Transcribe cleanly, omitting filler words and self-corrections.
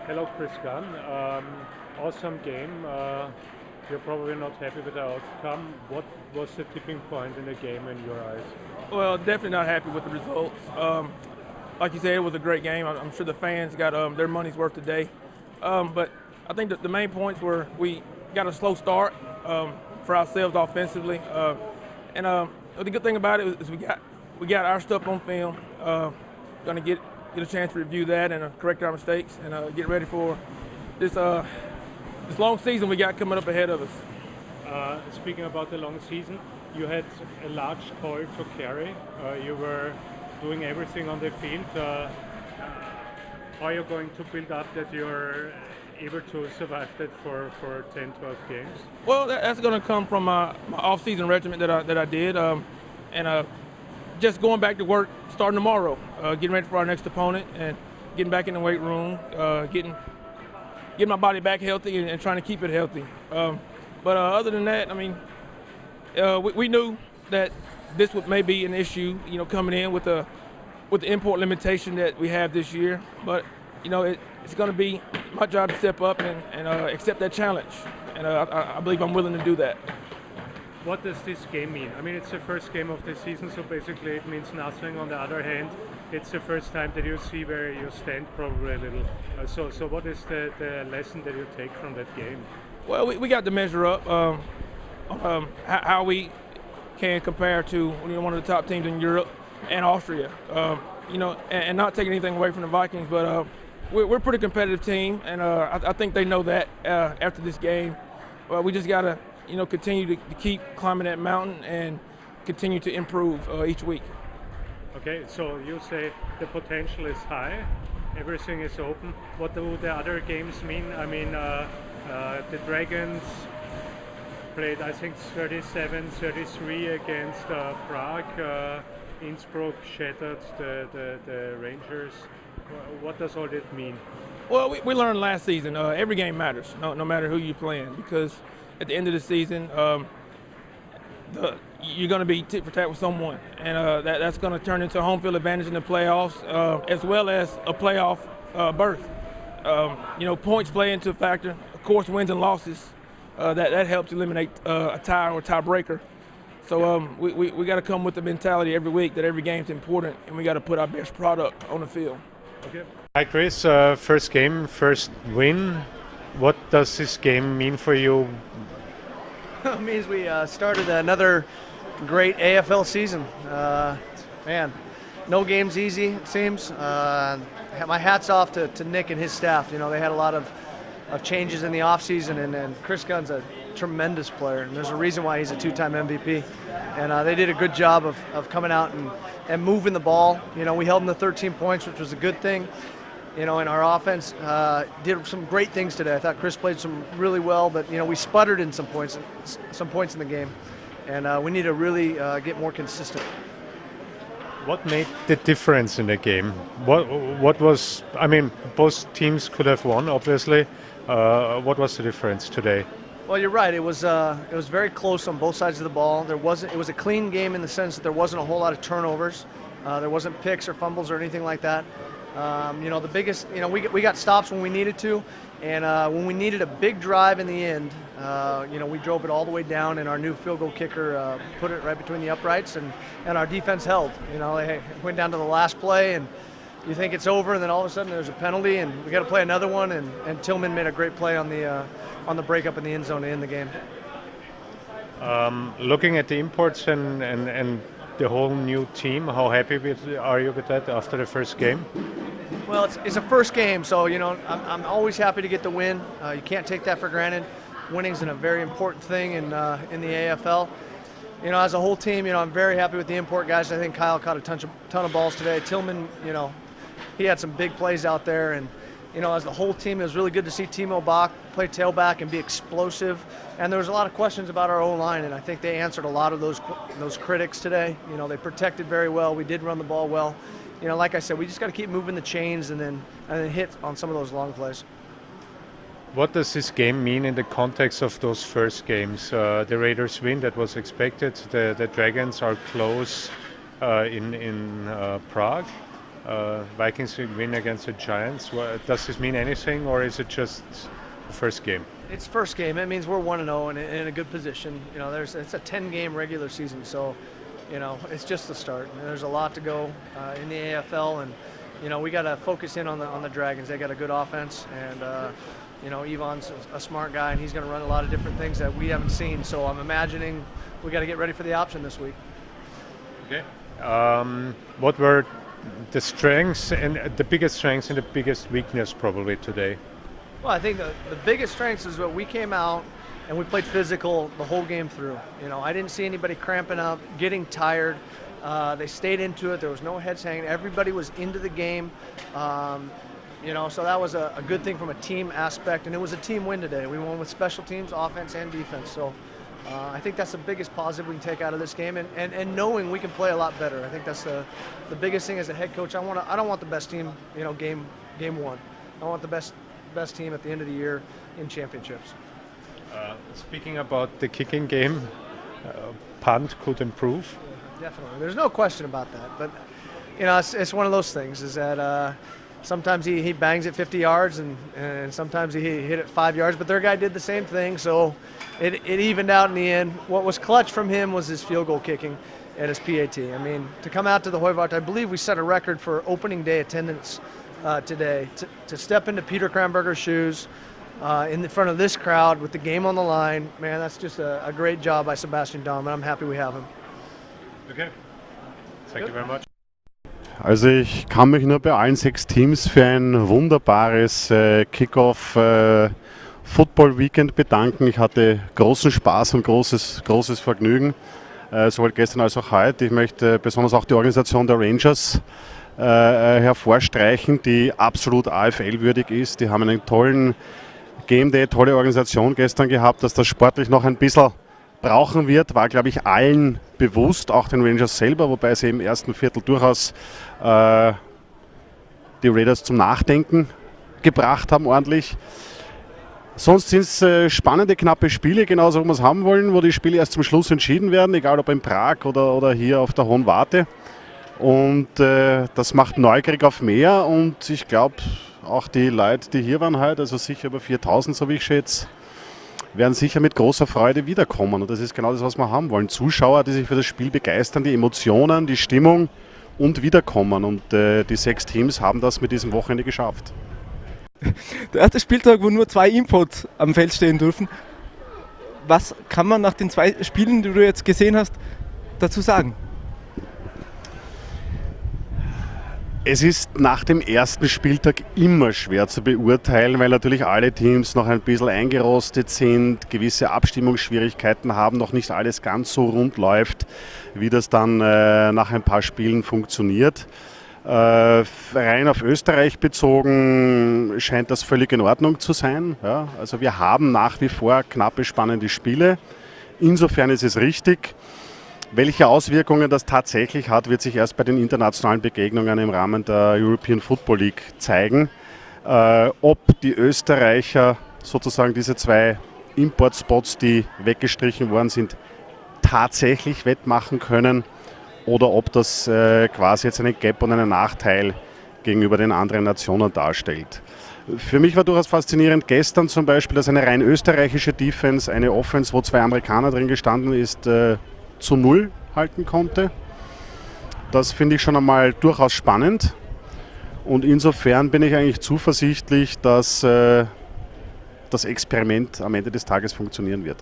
Hello, Chris Gunn. Awesome game. You're probably not happy with the outcome. What was the tipping point in the game in your eyes? Well, definitely not happy with the results. Like you said, it was a great game. I'm sure the fans got their money's worth today. But I think that the main points were we got a slow start for ourselves offensively, and the good thing about it is we got our stuff on film. Going to get a chance to review that and correct our mistakes and get ready for this long season we got coming up ahead of us. Speaking about the long season, you had a large toll to carry. You were doing everything on the field. How are you going to build up that you're able to survive that for 10, 12 games? Well, that's going to come from my off-season regimen that I did, and just going back to work starting tomorrow, getting ready for our next opponent, and getting back in the weight room, getting my body back healthy and trying to keep it healthy. But other than that, I mean, we knew that this may be an issue, coming in with the import limitation that we have this year. But it's going to be my job to step up and accept that challenge, and I believe I'm willing to do that. What does this game mean? I mean, it's the first game of the season, so basically it means nothing. On the other hand, it's the first time that you see where you stand probably a little. So what is the lesson that you take from that game? Well, we got to measure up how we can compare to one of the top teams in Europe and Austria. And not taking anything away from the Vikings, but we're a pretty competitive team, and I think they know that after this game. We just got to continue to keep climbing that mountain and continue to improve each week. Okay, so you say the potential is high, everything is open. What do the other games mean? I mean, the Dragons played, I think, 37-33 against Prague. Innsbruck shattered the Rangers. What does all that mean? Well, we learned last season, every game matters, no matter who you're playing, because at the end of the season, you're going to be tit for tat with someone, and that's going to turn into a home field advantage in the playoffs, as well as a playoff berth. Points play into a factor. Of course, wins and losses, that helps eliminate a tie or a tiebreaker. So we got to come with the mentality every week that every game's important, and we got to put our best product on the field. Okay. Hi, Chris. First game, first win. What does this game mean for you? It means we started another great AFL season. Man, no game's easy, it seems. My hat's off to Nick and his staff. They had a lot of changes in the offseason, and Chris Gunn's a tremendous player, and there's a reason why he's a two-time MVP. And they did a good job of coming out and moving the ball. We held them to 13 points, which was a good thing. And our offense did some great things today. I thought Chris played some really well, but we sputtered in some points in the game, and we need to really get more consistent. What made the difference in the game? What was? I mean, both teams could have won, obviously. What was the difference today? Well, you're right. It was very close on both sides of the ball. It was a clean game in the sense that there wasn't a whole lot of turnovers. There wasn't picks or fumbles or anything like that. The biggest, we got stops when we needed to, and when we needed a big drive in the end, we drove it all the way down, and our new field goal kicker put it right between the uprights, and our defense held. They went down to the last play, and you think it's over, and then all of a sudden there's a penalty, and we got to play another one, and Tillman made a great play on the breakup in the end zone to end the game. Looking at the imports and the whole new team, how happy are you with that after the first game? Well, it's a first game, so I'm always happy to get the win. You can't take that for granted. Winning's a very important thing in the AFL. As a whole team, I'm very happy with the import guys. I think Kyle caught a ton of balls today. Tillman, he had some big plays out there, and as the whole team, it was really good to see Timo Bach play tailback and be explosive. And there was a lot of questions about our O-line, and I think they answered a lot of those critics today. They protected very well. We did run the ball well. Like I said, we just got to keep moving the chains and then hit on some of those long plays. What does this game mean in the context of those first games? The Raiders win, that was expected. The Dragons are close in Prague. Vikings will win against the Giants. Does this mean anything, or is it just the first game? It's first game. It means we're 1-0 and in a good position. You know, it's a 10-game regular season, so you know it's just the start. And there's a lot to go in the AFL, and you know we got to focus in on the Dragons. They got a good offense, and you know Ivan's a smart guy, and he's going to run a lot of different things that we haven't seen. So I'm imagining we got to get ready for the option this week. Okay. What were the strengths and the biggest strengths and the biggest weakness probably today? Well, I think the biggest strengths is what we came out and we played physical the whole game through. You know, I didn't see anybody cramping up, getting tired. They stayed into it. There was no heads hanging. Everybody was into the game. You know, so that was a good thing from a team aspect, and it was a team win today. We won with special teams, offense, and defense. So I think that's the biggest positive we can take out of this game, and knowing we can play a lot better. I think that's the biggest thing as a head coach. I don't want the best team, you know, game one. I want the best team at the end of the year in championships. Speaking about the kicking game, punt could improve. Definitely, there's no question about that. But you know, it's one of those things. Is that sometimes he bangs it 50 yards, and sometimes he hit it 5 yards. But their guy did the same thing, so it evened out in the end. What was clutch from him was his field goal kicking at his PAT. I mean, to come out to the Hooivart, I believe we set a record for opening day attendance today. To step into Peter Kramberger's shoes in the front of this crowd with the game on the line, man, that's just a great job by Sebastian Daum, and I'm happy we have him. Okay. Thank you very much. Also ich kann mich nur bei allen 6 Teams für ein wunderbares Kickoff Football Weekend bedanken. Ich hatte großen Spaß und großes Vergnügen, sowohl gestern als auch heute. Ich möchte besonders auch die Organisation der Rangers hervorstreichen, die absolut AFL-würdig ist. Die haben einen tollen Game Day, tolle Organisation gestern gehabt. Dass das sportlich noch ein bisschen brauchen wird, war, glaube ich, allen bewusst, auch den Rangers selber, wobei sie im ersten Viertel durchaus die Raiders zum Nachdenken gebracht haben, ordentlich. Sonst sind es spannende, knappe Spiele, genauso wie wir es haben wollen, wo die Spiele erst zum Schluss entschieden werden, egal ob in Prag oder hier auf der Hohen Warte. Und das macht neugierig auf mehr, und ich glaube, auch die Leute, die hier waren heute, also sicher über 4000, so wie ich schätze, werden sicher mit großer Freude wiederkommen. Und das ist genau das, was wir haben wollen. Zuschauer, die sich für das Spiel begeistern, die Emotionen, die Stimmung und wiederkommen. Und die 6 Teams haben das mit diesem Wochenende geschafft. Der erste Spieltag, wo nur 2 Imports am Feld stehen dürfen. Was kann man nach den 2 Spielen, die du jetzt gesehen hast, dazu sagen? Es ist nach dem ersten Spieltag immer schwer zu beurteilen, weil natürlich alle Teams noch ein bisschen eingerostet sind, gewisse Abstimmungsschwierigkeiten haben, noch nicht alles ganz so rund läuft, wie das dann nach ein paar Spielen funktioniert. Rein auf Österreich bezogen scheint das völlig in Ordnung zu sein. Ja, also wir haben nach wie vor knappe, spannende Spiele. Insofern ist es richtig. Welche Auswirkungen das tatsächlich hat, wird sich erst bei den internationalen Begegnungen im Rahmen der European Football League zeigen. Ob die Österreicher sozusagen diese 2 Importspots, die weggestrichen worden sind, tatsächlich wettmachen können, oder ob das quasi jetzt einen Gap und einen Nachteil gegenüber den anderen Nationen darstellt. Für mich war durchaus faszinierend gestern zum Beispiel, dass eine rein österreichische Defense, eine Offense, wo 2 Amerikaner drin gestanden ist, zu 0 halten konnte. Das finde ich schon einmal durchaus spannend, und insofern bin ich eigentlich zuversichtlich, dass das Experiment am Ende des Tages funktionieren wird.